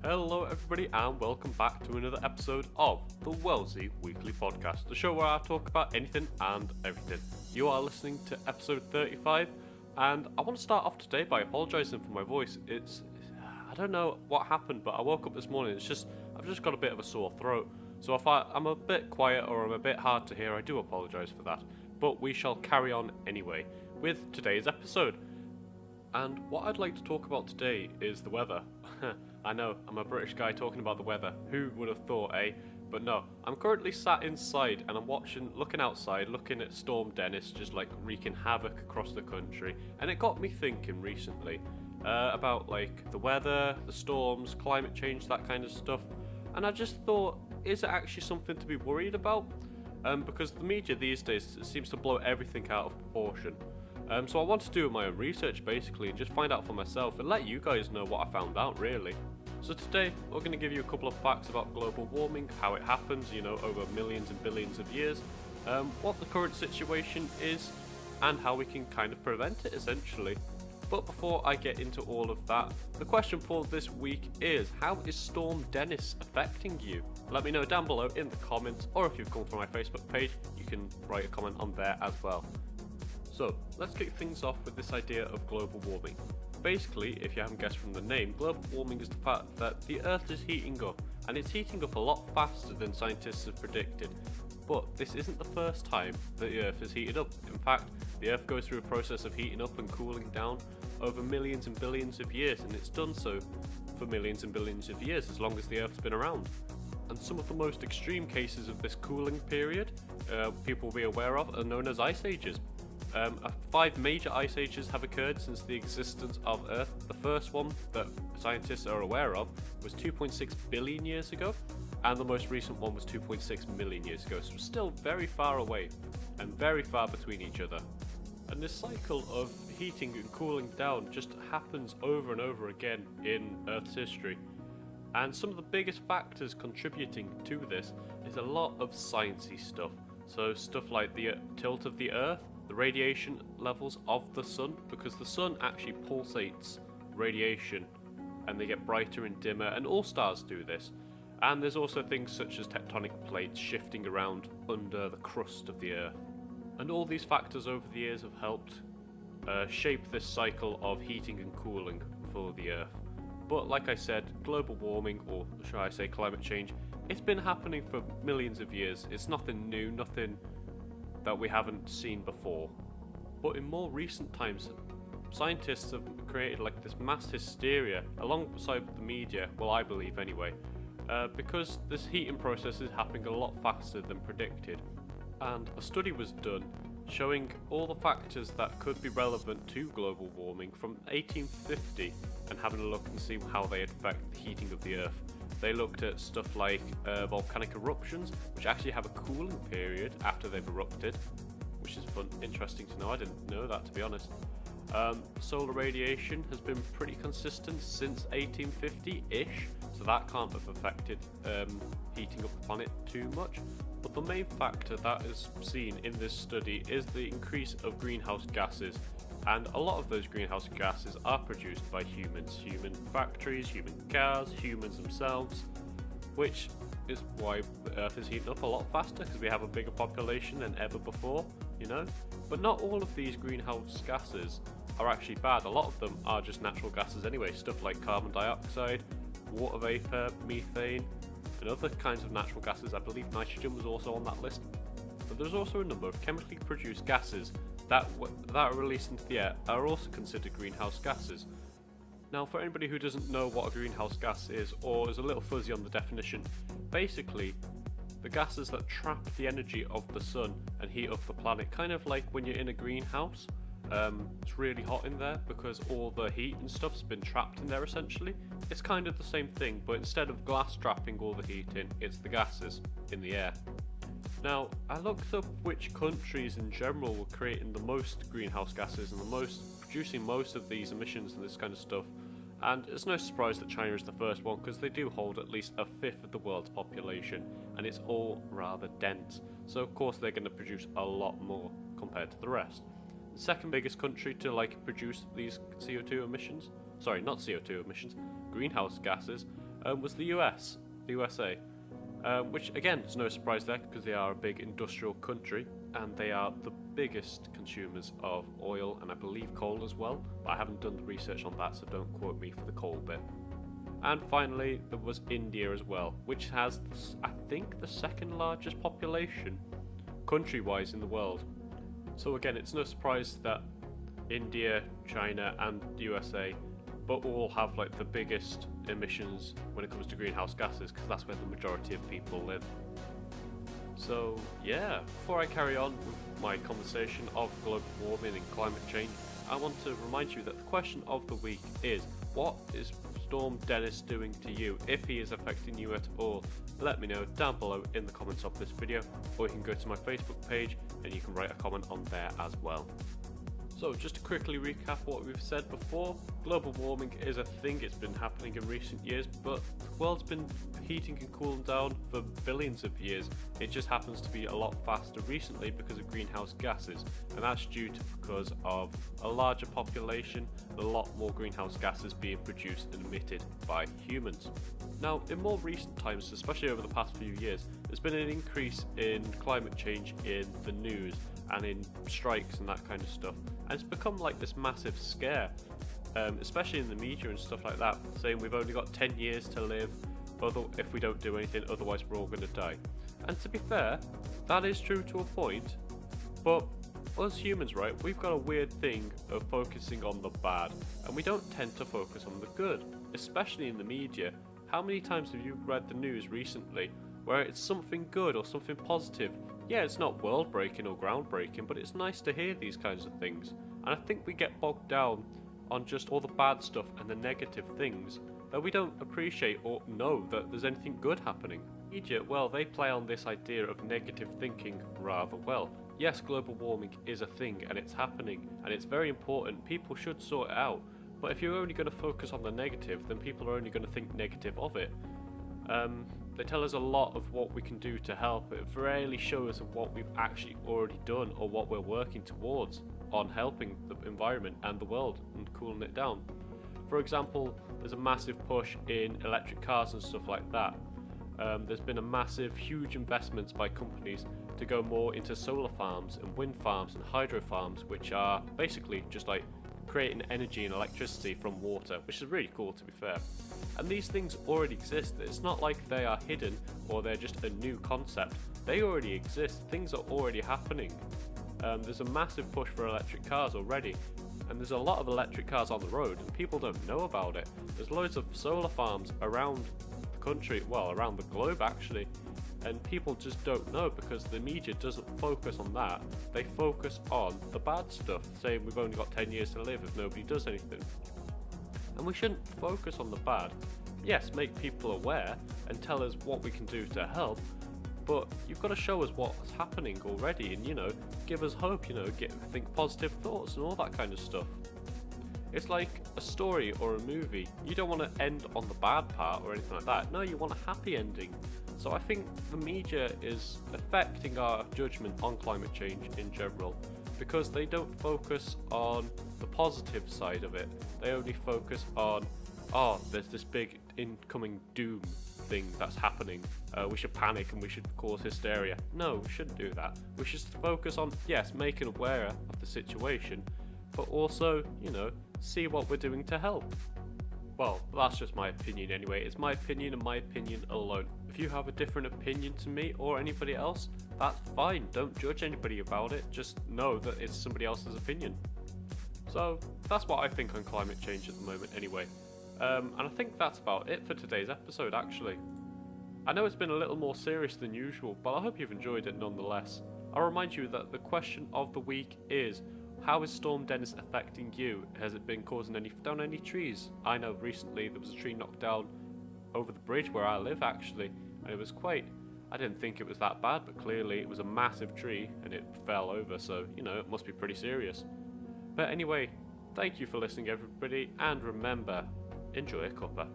Hello everybody and welcome back to another episode of the Wellsy Weekly Podcast, the show where I talk about anything and everything. You are listening to episode 35 and I want to start off today by apologising for my voice. I don't know what happened, but I woke up this morning, I've just got a bit of a sore throat. So if I'm a bit quiet or I'm a bit hard to hear, I do apologise for that. But we shall carry on anyway with today's episode. And what I'd like to talk about today is the weather. I know, I'm a British guy talking about the weather. Who would have thought, eh? But no, I'm currently sat inside and I'm looking outside, looking at Storm Dennis just like wreaking havoc across the country. And it got me thinking recently about like the weather, the storms, climate change, that kind of stuff. And I just thought, is it actually something to be worried about? Because the media these days seems to blow everything out of proportion. So I want to do my own research basically and just find out for myself and let you guys know what I found out really. So today we're going to give you a couple of facts about global warming, how it happens, over millions and billions of years, what the current situation is and how we can kind of prevent it essentially. But before I get into all of that, the question for this week is, how is Storm Dennis affecting you? Let me know down below in the comments, or if you've come from my Facebook page, you can write a comment on there as well. So, let's kick things off with this idea of global warming. Basically, if you haven't guessed from the name, global warming is the fact that the Earth is heating up, and it's heating up a lot faster than scientists have predicted. But this isn't the first time that the Earth is heated up. In fact, the Earth goes through a process of heating up and cooling down over millions and billions of years, and it's done so for millions and billions of years, as long as the Earth's been around. And some of the most extreme cases of this cooling period people will be aware of are known as ice ages. 5 major ice ages have occurred since the existence of Earth. The first one that scientists are aware of was 2.6 billion years ago, and the most recent one was 2.6 million years ago, so still very far away and very far between each other. And this cycle of heating and cooling down just happens over and over again in Earth's history. And some of the biggest factors contributing to this is a lot of sciencey stuff. So stuff like the tilt of the Earth, the radiation levels of the sun, because the sun actually pulsates radiation and they get brighter and dimmer, and all stars do this. And there's also things such as tectonic plates shifting around under the crust of the Earth. And all these factors over the years have helped shape this cycle of heating and cooling for the Earth. But like I said, global warming, or shall I say climate change, it's been happening for millions of years. It's nothing new, nothing that we haven't seen before. But in more recent times, scientists have created like this mass hysteria alongside the media, well I believe anyway, because this heating process is happening a lot faster than predicted. And a study was done showing all the factors that could be relevant to global warming from 1850 and having a look and see how they affect the heating of the Earth. They looked at stuff like volcanic eruptions, which actually have a cooling period after they've erupted, which is interesting to know. I didn't know that, to be honest. Solar radiation has been pretty consistent since 1850-ish, so that can't have affected heating up the planet too much. But the main factor that is seen in this study is the increase of greenhouse gases. And a lot of those greenhouse gases are produced by humans, human factories, human cars, humans themselves, which is why the Earth is heating up a lot faster, because we have a bigger population than ever before, But not all of these greenhouse gases are actually bad. A lot of them are just natural gases anyway, stuff like carbon dioxide, water vapor, methane, and other kinds of natural gases. I believe nitrogen was also on that list. But there's also a number of chemically produced gases that are released into the air are also considered greenhouse gases. Now, for anybody who doesn't know what a greenhouse gas is, or is a little fuzzy on the definition, basically the gases that trap the energy of the sun and heat up the planet, kind of like when you're in a greenhouse. It's really hot in there because all the heat and stuff's been trapped in there essentially. It's kind of the same thing, but instead of glass trapping all the heat in, it's the gases in the air. Now, I looked up which countries in general were creating the most greenhouse gases and producing most of these emissions and this kind of stuff, and it's no surprise that China is the first one, because they do hold at least a fifth of the world's population, and it's all rather dense, so of course they're going to produce a lot more compared to the rest. The second biggest country to produce these greenhouse gases was the USA, which again is no surprise there because they are a big industrial country and they are the biggest consumers of oil and I believe coal as well, but I haven't done the research on that, so don't quote me for the coal bit. And finally, there was India as well, which has, I think, the second largest population country-wise in the world. So again, it's no surprise that India, China and the USA but all have like the biggest emissions when it comes to greenhouse gases because that's where the majority of people live. So yeah, before I carry on with my conversation of global warming and climate change, I want to remind you that the question of the week is, what is Storm Dennis doing to you? If he is affecting you at all, let me know down below in the comments of this video, or you can go to my Facebook page and you can write a comment on there as well. So just to quickly recap what we've said before, global warming is a thing, it's been happening in recent years, but the world's been heating and cooling down for billions of years. It just happens to be a lot faster recently because of greenhouse gases, and that's due to because of a larger population, a lot more greenhouse gases being produced and emitted by humans. Now, in more recent times, especially over the past few years, there's been an increase in climate change in the news and in strikes and that kind of stuff. And it's become like this massive scare, especially in the media and stuff like that, saying we've only got 10 years to live, if we don't do anything, otherwise we're all going to die. And to be fair, that is true to a point, but us humans, right, we've got a weird thing of focusing on the bad, and we don't tend to focus on the good, especially in the media. How many times have you read the news recently where it's something good or something positive? Yeah, it's not world breaking or groundbreaking, but it's nice to hear these kinds of things. And I think we get bogged down on just all the bad stuff and the negative things that we don't appreciate or know that there's anything good happening. Media, well, they play on this idea of negative thinking rather well. Yes, global warming is a thing and it's happening and it's very important. People should sort it out. But if you're only going to focus on the negative, then people are only going to think negative of it. They tell us a lot of what we can do to help. It rarely shows us what we've actually already done or what we're working towards on helping the environment and the world and cooling it down. For example, there's a massive push in electric cars and stuff like that. There's been a massive, huge investments by companies to go more into solar farms and wind farms and hydro farms, which are basically just like creating energy and electricity from water, which is really cool to be fair. And these things already exist. It's not like they are hidden or they're just a new concept. They already exist. Things are already happening. There's a massive push for electric cars already, and there's a lot of electric cars on the road and people don't know about it. There's loads of solar farms around the country, well, around the globe actually, and people just don't know because the media doesn't focus on that. They focus on the bad stuff, saying we've only got 10 years to live if nobody does anything. And we shouldn't focus on the bad. Yes, make people aware and tell us what we can do to help, but you've got to show us what's happening already and, give us hope, think positive thoughts and all that kind of stuff. It's like a story or a movie. You don't want to end on the bad part or anything like that. No, you want a happy ending. So I think the media is affecting our judgment on climate change in general because they don't focus on the positive side of it. They only focus on, there's this big incoming doom thing that's happening. We should panic and we should cause hysteria. No, we shouldn't do that. We should focus on, yes, making aware of the situation, but also, see what we're doing to help. Well, that's just my opinion anyway. It's my opinion and my opinion alone. If you have a different opinion to me or anybody else, that's fine. Don't judge anybody about it. Just know that it's somebody else's opinion. So that's what I think on climate change at the moment anyway. And I think that's about it for today's episode actually. I know it's been a little more serious than usual, but I hope you've enjoyed it nonetheless. I'll remind you that the question of the week is, how is Storm Dennis affecting you? Has it been causing down any trees? I know recently there was a tree knocked down over the bridge where I live actually, and it was I didn't think it was that bad, but clearly it was a massive tree and it fell over, so it must be pretty serious. But anyway, thank you for listening everybody, and remember, enjoy a cuppa.